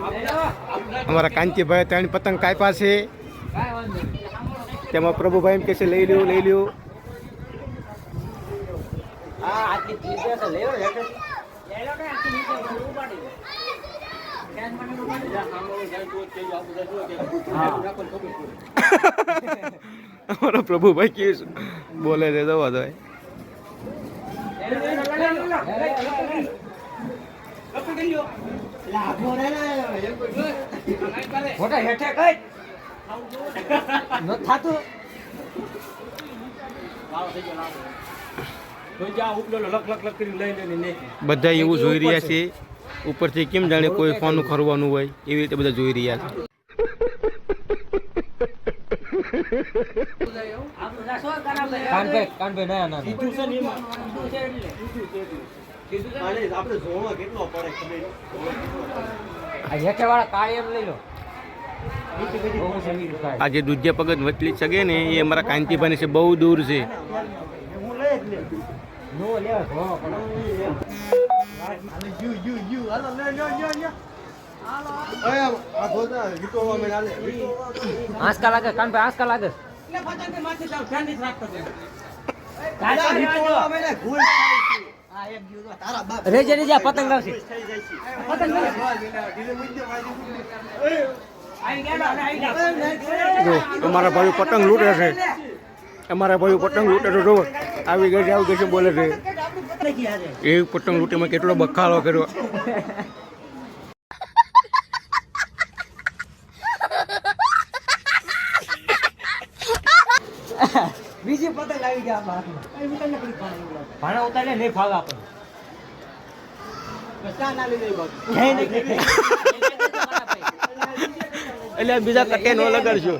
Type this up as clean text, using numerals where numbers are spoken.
અમારા કાંતિભાઈ ત્રણ પતંગ કાપ્યા છે. તેમાં પ્રભુભાઈ એમ કે છે લઈ લ્યો લઈ લ્યો. અમારા પ્રભુભાઈ કે બોલે છે જવા દો. બધા એવું જોઈ રહ્યા છે ઉપરથી, કેમ જાણે કોઈ ફોન ખરવાનું હોય એવી રીતે બધા જોઈ રહ્યા છે. આ જે દૂધિયા પગત વચલી સગે ને એ અમારા કાંતિભાઈ છે, બહુ દૂર છે. આંસકા લાગે કાનભાઈ, આંસકા લાગે. રેજે રેજે પતંગ લાવશે. અમારા ભાઈ પતંગ લૂંટે છે. અમારા ભાઈ પતંગ લૂંટે છે. જો આવી ગઈ છે બોલે છે એ પતંગ લૂંટીમાં કેટલો બખાડો કર્યો. બીજી પતંગ આવી ગયા ભાણા ઉતારે નહીં ફાવે આપણને. એટલે બીજા કટે નો લગાડશો.